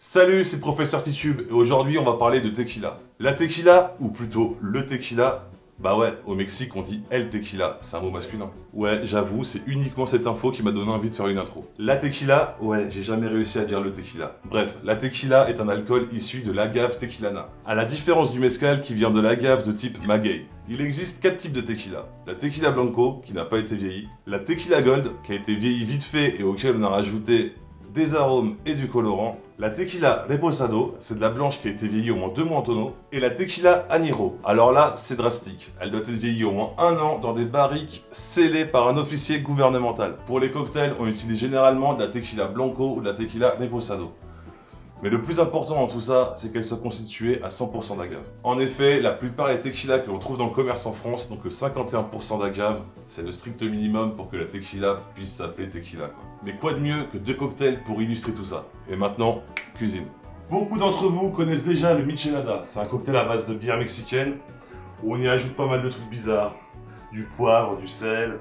Salut, c'est le professeur Titube et aujourd'hui on va parler de tequila. La tequila, ou plutôt le tequila, bah ouais, au Mexique on dit el tequila, c'est un mot masculin. Ouais, j'avoue, c'est uniquement cette info qui m'a donné envie de faire une intro. La tequila, ouais, j'ai jamais réussi à dire le tequila. Bref, la tequila est un alcool issu de l'agave tequilana. À la différence du mezcal qui vient de l'agave de type maguey. Il existe 4 types de tequila. La tequila blanco, qui n'a pas été vieillie. La tequila gold, qui a été vieillie vite fait et auquel on a rajouté des arômes et du colorant. La tequila reposado, c'est de la blanche qui a été vieillie au moins 2 mois en tonneau. Et la tequila añejo, alors là, c'est drastique. Elle doit être vieillie au moins 1 an dans des barriques scellées par un officier gouvernemental. Pour les cocktails, on utilise généralement de la tequila blanco ou de la tequila reposado. Mais le plus important dans tout ça, c'est qu'elle soit constituée à 100% d'agave. En effet, la plupart des tequilas que l'on trouve dans le commerce en France n'ont que 51% d'agave. C'est le strict minimum pour que la tequila puisse s'appeler tequila, quoi. Mais quoi de mieux que 2 cocktails pour illustrer tout ça? Et maintenant, cuisine. Beaucoup d'entre vous connaissent déjà le michelada. C'est un cocktail à base de bière mexicaine où on y ajoute pas mal de trucs bizarres. Du poivre, du sel,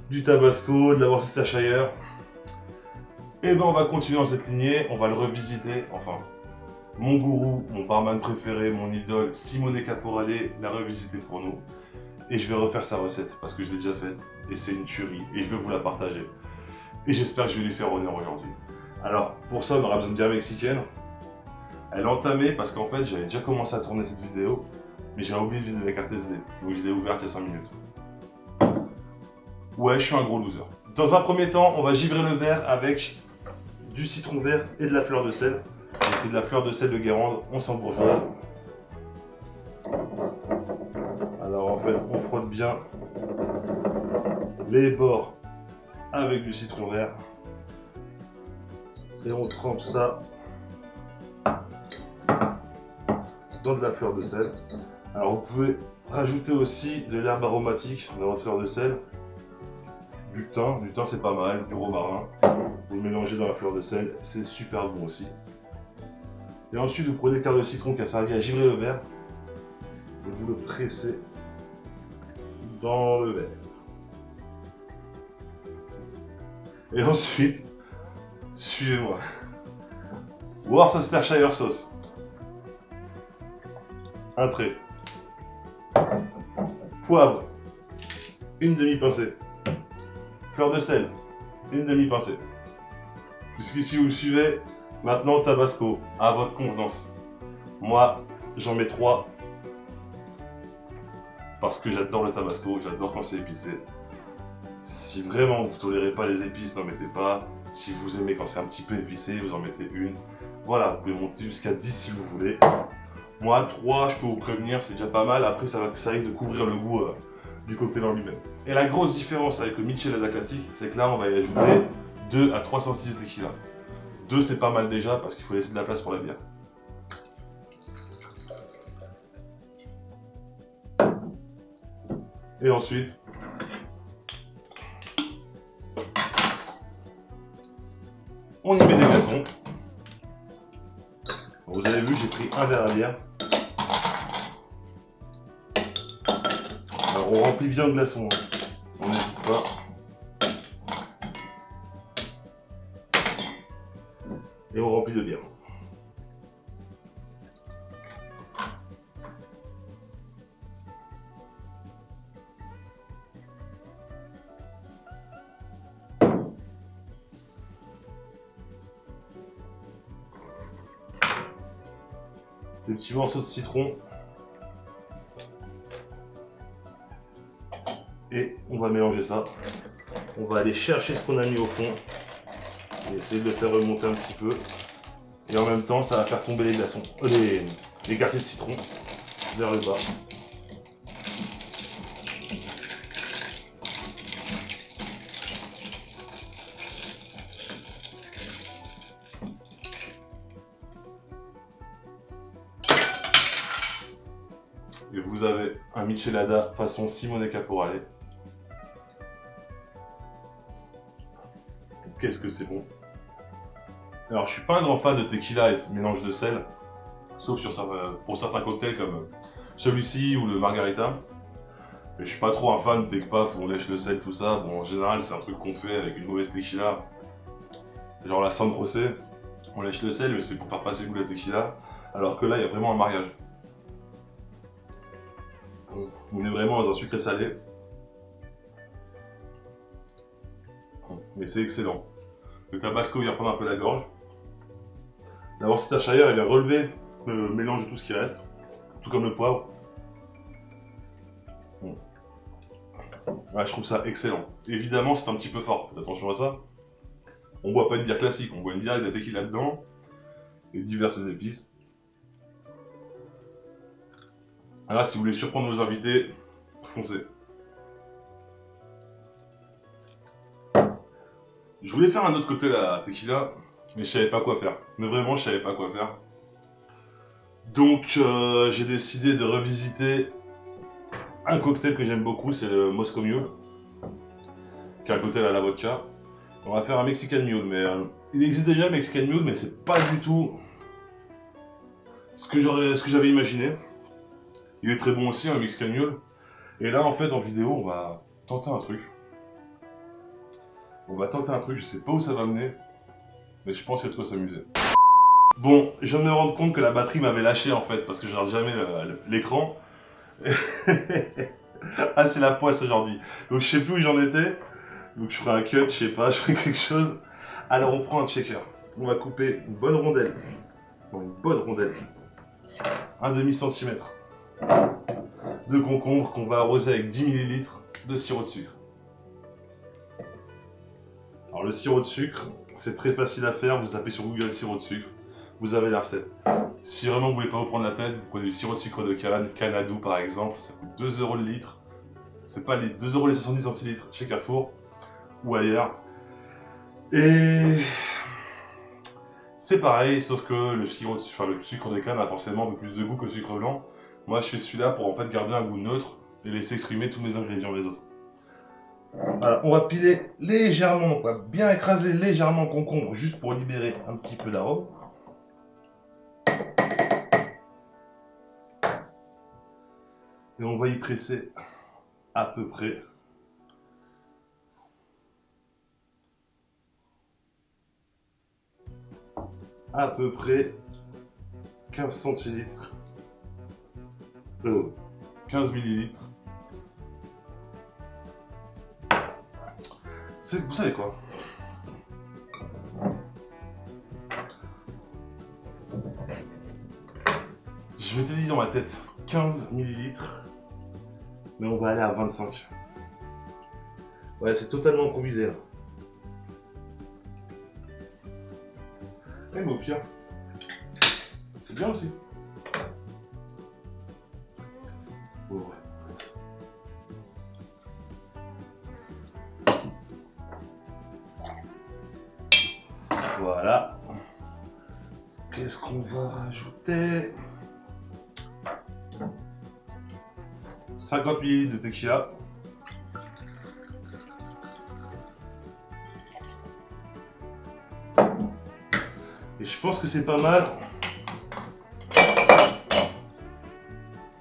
du tabasco, de la Worcestershire. Et ben on va continuer dans cette lignée, on va le revisiter, enfin, mon gourou, mon barman préféré, mon idole, Simone Caporale, l'a revisité pour nous. Et je vais refaire sa recette, parce que je l'ai déjà faite, et c'est une tuerie, et je vais vous la partager. Et j'espère que je vais lui faire honneur aujourd'hui. Alors, pour ça, on aura besoin de bière mexicaine. Elle est entamée, parce qu'en fait, j'avais déjà commencé à tourner cette vidéo, mais j'ai oublié de vider la carte SD, donc je l'ai ouverte il y a 5 minutes. Ouais, je suis un gros loser. Dans un premier temps, on va givrer le verre avec du citron vert et de la fleur de sel. J'ai pris de la fleur de sel de Guérande, on sent bourgeoise. Alors en fait, on frotte bien les bords avec du citron vert. Et on trempe ça dans de la fleur de sel. Alors vous pouvez rajouter aussi de l'herbe aromatique dans votre fleur de sel. Du thym c'est pas mal, du romarin. Vous le mélangez dans la fleur de sel, c'est super bon aussi. Et ensuite, vous prenez le quart de citron qui a servi à givrer le verre et vous le pressez dans le verre. Et ensuite, suivez-moi. Worcestershire sauce. Un trait. Poivre. Une demi-pincée. Fleur de sel. Une demi-pincée. Jusqu'ici vous le suivez, maintenant tabasco, à votre convenance. Moi, j'en mets 3 parce que j'adore le tabasco, j'adore quand c'est épicé. Si vraiment vous tolérez pas les épices, n'en mettez pas. Si vous aimez quand c'est un petit peu épicé, vous en mettez une. Voilà, vous pouvez monter jusqu'à 10 si vous voulez. Moi, 3, je peux vous prévenir, c'est déjà pas mal. Après, ça risque de couvrir le goût du cocktail en lui-même. Et la grosse différence avec le michelada classique, c'est que là, on va y ajouter 2 à 3 centilitres de tequila. 2 c'est pas mal déjà parce qu'il faut laisser de la place pour la bière. Et ensuite, on y met des glaçons. Vous avez vu, j'ai pris un verre à bière. Alors on remplit bien de glaçons, hein. On n'hésite pas. Et on remplit de bière. Des petits morceaux de citron. Et on va mélanger ça. On va aller chercher ce qu'on a mis au fond. Et essayer de le faire remonter un petit peu. Et en même temps, ça va faire tomber les glaçons, les quartiers de citron vers le bas. Et vous avez un michelada façon Simone Caporale. Qu'est-ce que c'est bon! Alors, je suis pas un grand fan de tequila et ce mélange de sel, sauf pour certains cocktails comme celui-ci ou le margarita. Mais je suis pas trop un fan de Tecpaf où on lèche le sel, tout ça. Bon, en général, c'est un truc qu'on fait avec une mauvaise tequila, genre la San José. On lèche le sel, mais c'est pour faire passer le goût de la tequila. Alors que là, il y a vraiment un mariage. On est vraiment dans un sucré salé. Mais c'est excellent. Le tabasco vient prendre un peu la gorge. La Worcestershire, elle vient relever le mélange de tout ce qui reste. Tout comme le poivre. Ouais, je trouve ça excellent. Évidemment, c'est un petit peu fort. Faites attention à ça. On boit pas une bière classique, on boit une bière avec de la tequila dedans. Et diverses épices. Alors, si vous voulez surprendre vos invités, foncez. Je voulais faire un autre cocktail à tequila, mais je savais pas quoi faire. Mais vraiment, je savais pas quoi faire. Donc, j'ai décidé de revisiter un cocktail que j'aime beaucoup, c'est le Moscow Mule, qui est un cocktail à la vodka. On va faire un Mexican Mule, mais il existe déjà un Mexican Mule, mais c'est pas du tout ce que j'avais imaginé. Il est très bon aussi, un Mexican Mule. Et là, en fait, en vidéo, on va tenter un truc. Je sais pas où ça va mener, mais je pense qu'il y a de quoi s'amuser. Bon, je viens de me rendre compte que la batterie m'avait lâché en fait, parce que je regarde jamais l'écran. Ah, c'est la poisse aujourd'hui. Donc je sais plus où j'en étais. Donc je ferai un cut, je sais pas, je ferai quelque chose. Alors on prend un shaker. On va couper une bonne rondelle. Bon, une bonne rondelle. Un demi-centimètre de concombre qu'on va arroser avec 10 ml de sirop de sucre. Alors le sirop de sucre, c'est très facile à faire, vous tapez sur Google sirop de sucre, vous avez la recette. Si vraiment vous voulez pas vous prendre la tête, vous prenez du sirop de sucre de canne, Canadou par exemple, ça coûte 2 € le litre. C'est pas les 2 € les 70 centilitres chez Carrefour ou ailleurs. Et c'est pareil, sauf que le sucre de canne a forcément un peu plus de goût que le sucre blanc. Moi je fais celui-là pour en fait garder un goût neutre et laisser exprimer tous mes ingrédients les autres. Voilà, on va piler légèrement, on va bien écraser légèrement le concombre juste pour libérer un petit peu d'arôme. Et on va y presser à peu près à peu près 15 centilitres, 15 millilitres. Vous savez quoi? Je m'étais dit dans ma tête 15 millilitres, mais on va aller à 25. Ouais, c'est totalement improvisé là. Mais au pire, c'est bien aussi. Oh, ouais. Voilà. Qu'est-ce qu'on va rajouter? 50 ml de tequila. Et je pense que c'est pas mal.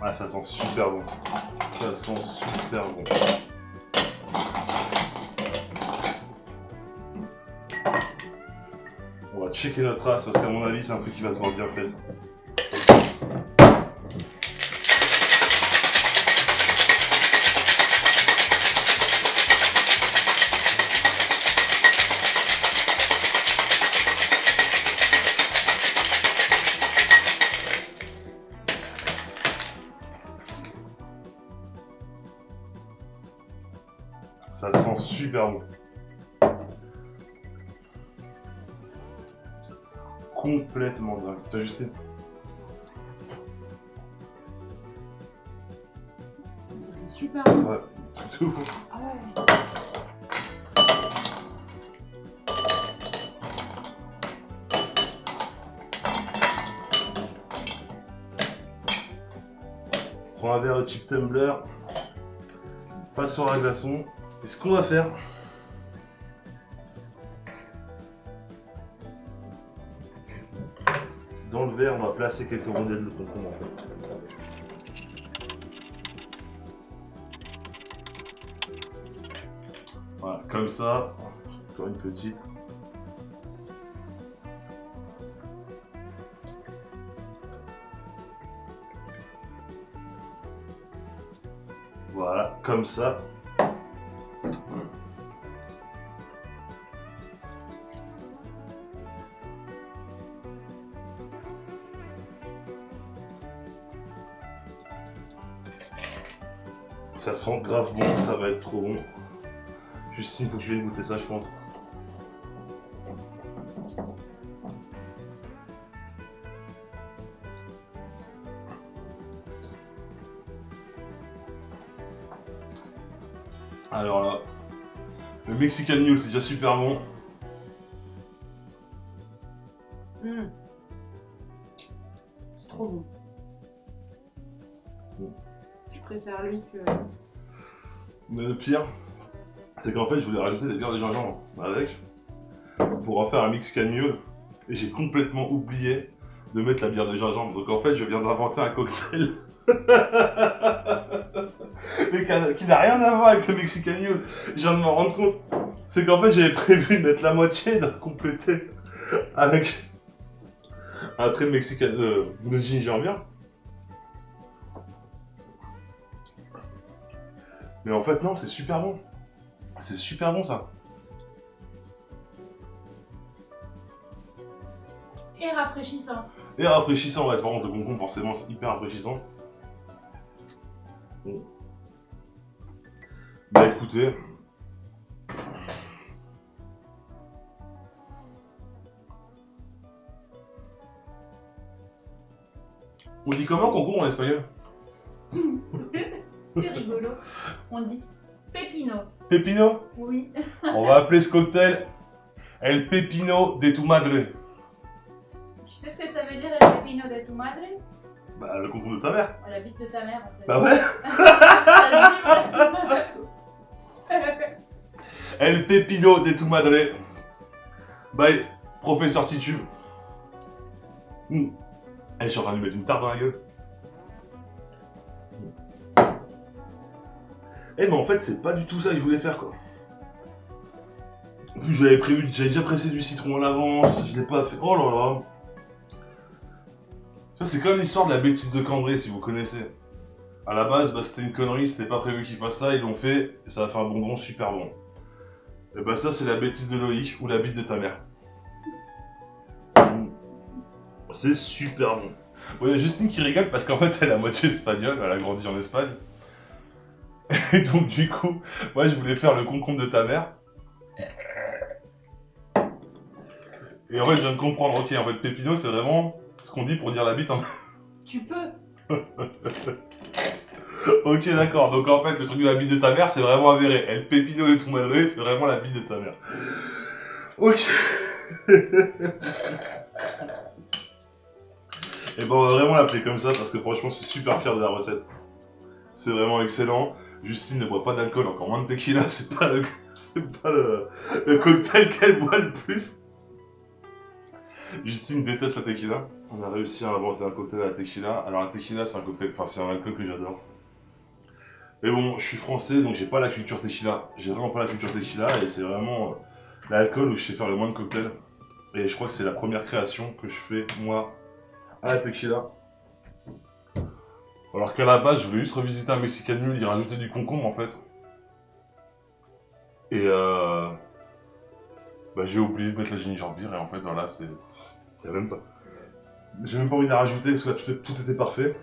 Ah, ça sent super bon. Ça sent super bon. On va checker notre race parce qu'à mon avis, c'est un truc qui va se voir bien fait ça. Ça sent super bon. Complètement dingue. Tu as juste... Ça sent super bon. Ouais, tout. Ah ouais. Prends un verre de chip tumbler. Passe sur un glaçon. Et ce qu'on va faire, dans le verre, on va placer quelques rondelles de concombre. Voilà, comme ça, encore une petite. Voilà, comme ça. Ça sent grave bon, ça va être trop bon. Justine, faut que je vienne goûter ça, je pense. Alors là, le Mexican Mule, c'est déjà super bon. C'est trop bon. Je préfère lui que... Mais le pire, c'est qu'en fait, je voulais rajouter des bières de gingembre avec pour en faire un Mexican Mule. Et j'ai complètement oublié de mettre la bière de gingembre. Donc en fait, je viens d'inventer un cocktail. Mais qui n'a rien à voir avec le Mexican Mule. Je viens de m'en rendre compte. C'est qu'en fait, j'avais prévu de mettre la moitié et de compléter avec un trait mexicain de ginger beer. Mais en fait, non, c'est super bon. C'est super bon ça. Et rafraîchissant. Et rafraîchissant, ouais, par contre, le concombre, forcément, c'est hyper rafraîchissant. Bon. Bah écoutez. On dit comment concombre en espagnol? C'est rigolo. On dit pepino. Pepino? Oui. On va appeler ce cocktail El Pepino de tu madre. Tu sais ce que ça veut dire el pepino de tu madre? Bah le concombre de ta mère. La bite de ta mère en fait. Bah ouais. Ça se dit. El Pepino de tu madre. By Professeur Titube. Je suis en train de lui mettre une tarte dans la gueule. Eh mais en fait c'est pas du tout ça que je voulais faire quoi. En plus j'avais prévu, j'avais déjà pressé du citron à l'avance, je l'ai pas fait. Oh là là. Ça c'est comme l'histoire de la bêtise de Cambrai si vous connaissez. À la base bah, c'était une connerie, c'était pas prévu qu'ils fassent ça, ils l'ont fait et ça a fait un bonbon super bon. Et bah ça c'est la bêtise de Loïc ou la bite de ta mère. C'est super bon. Bon, il y a Justine qui rigole parce qu'en fait elle est à moitié espagnole, elle a grandi en Espagne. Et donc du coup, moi je voulais faire le concombre de ta mère. Et en fait je viens de comprendre, ok en fait pépino c'est vraiment ce qu'on dit pour dire la bite en... Tu peux. Ok d'accord, donc en fait le truc de la bite de ta mère c'est vraiment avéré. El pépino de tu madre c'est vraiment la bite de ta mère. Ok. Et ben on va vraiment l'appeler comme ça parce que franchement je suis super fier de la recette. C'est vraiment excellent. Justine ne boit pas d'alcool, encore moins de tequila, c'est pas le cocktail qu'elle boit le plus. Justine déteste la tequila. On a réussi à inventer un cocktail à la tequila. Alors la tequila c'est un cocktail, enfin c'est un alcool que j'adore. Mais bon, je suis français donc j'ai pas la culture tequila. J'ai vraiment pas la culture tequila et c'est vraiment l'alcool où je sais faire le moins de cocktails. Et je crois que c'est la première création que je fais moi à la tequila. Alors qu'à la base, je voulais juste revisiter un Mexican Mule, y rajouter du concombre en fait. Et bah, j'ai oublié de mettre la ginger beer et en fait voilà, c'est... Y a même pas... J'ai même pas envie de la rajouter parce que là tout était parfait.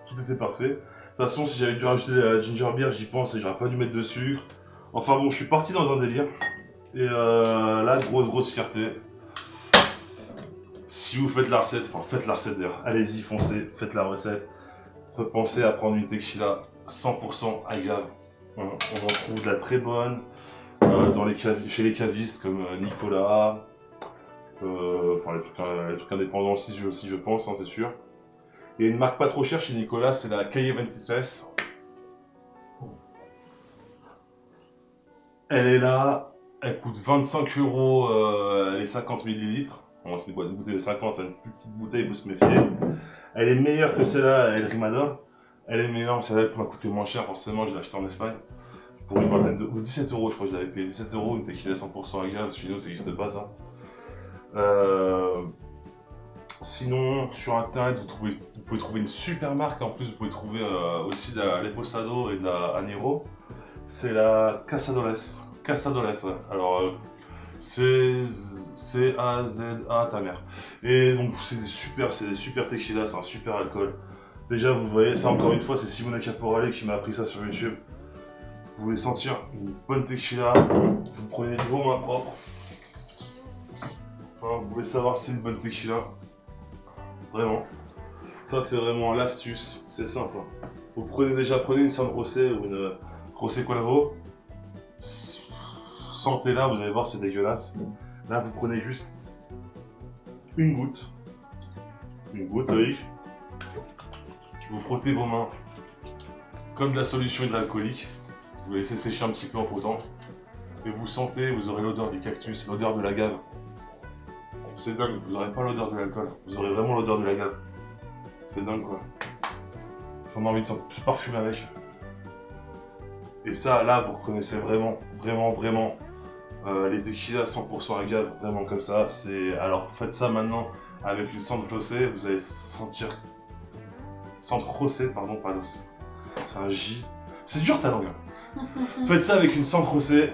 Tout était parfait. De toute façon, si j'avais dû rajouter la ginger beer, j'y pense et j'aurais pas dû mettre de sucre. Enfin bon, je suis parti dans un délire. Et là, grosse fierté. Si vous faites la recette, enfin faites la recette d'ailleurs, allez-y, foncez, faites la recette. Pensez à prendre une tequila 100% agave. On en trouve de la très bonne chez les cavistes comme Nicolas. Enfin, les trucs indépendants aussi, je pense, hein, c'est sûr. Il y a une marque pas trop chère chez Nicolas, c'est la Calle 23. Elle est là, elle coûte 25 € les 50 ml. Bon, c'est une bouteille de 50, c'est une plus petite bouteille, il faut se méfier. Elle est meilleure que celle-là, El Rimador. Elle est meilleure, celle-là qui m'a coûté moins cher, forcément, je l'ai acheté en Espagne. Pour une vingtaine de... ou 17 €, je crois que je l'avais payé. 17 €, une tequila 100% agave, chez nous ça n'existe pas ça. Sinon, sur internet, vous pouvez trouver une super marque. En plus, vous pouvez trouver aussi de la Leposado et de la Aniro. C'est la Casadoles. Casadoles, ouais. Alors, c'est C-A-Z-A, ta mère. Et donc, c'est des super tequilas, c'est un super alcool. Déjà, vous voyez, ça encore une fois, c'est Simona Caporale qui m'a appris ça sur YouTube. Vous voulez sentir une bonne tequila, vous prenez de vos mains propres. Enfin, vous voulez savoir si c'est une bonne tequila. Vraiment. Ça, c'est vraiment l'astuce. C'est simple. Vous prenez une San José ou une José Cuervo. Sentez-la, vous allez voir, c'est dégueulasse. Là, vous prenez juste une goutte. Une goutte, Loïc. Vous frottez vos mains comme de la solution hydroalcoolique. Vous laissez sécher un petit peu en frottant. Et vous sentez, vous aurez l'odeur du cactus, l'odeur de l'agave. C'est dingue, vous n'aurez pas l'odeur de l'alcool. Vous aurez vraiment l'odeur de l'agave. C'est dingue quoi. J'en ai envie de se parfumer avec. Et ça, là, vous reconnaissez vraiment les tequilas 100% agave, vraiment comme ça. Alors faites ça maintenant avec une San José, vous allez sentir. San José, pardon. C'est un J. C'est dur ta langue. Faites ça avec une San José.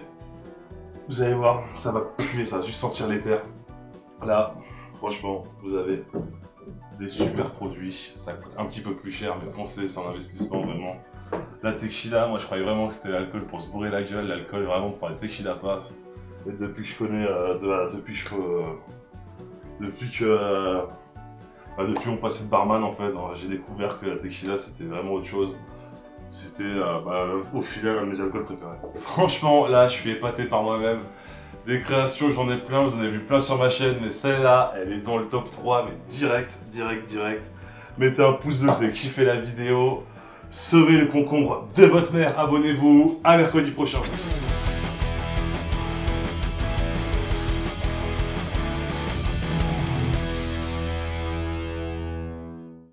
Vous allez voir, ça va puer, ça va juste sentir l'éther. Là, franchement, vous avez des super produits. Ça coûte un petit peu plus cher, mais foncez, c'est un investissement vraiment. La tequila, moi je croyais vraiment que c'était l'alcool pour se bourrer la gueule, l'alcool vraiment pour les tequila paf. Et depuis que je connais, depuis mon passé de barman en fait, j'ai découvert que la tequila c'était vraiment autre chose. C'était au final un de mes alcools préférés. Franchement, là je suis épaté par moi-même. Des créations, j'en ai plein, vous en avez vu plein sur ma chaîne, mais celle-là, elle est dans le top 3, mais direct. Mettez un pouce bleu, vous avez kiffé la vidéo. Sauvez le concombre de votre mère, abonnez-vous, à mercredi prochain.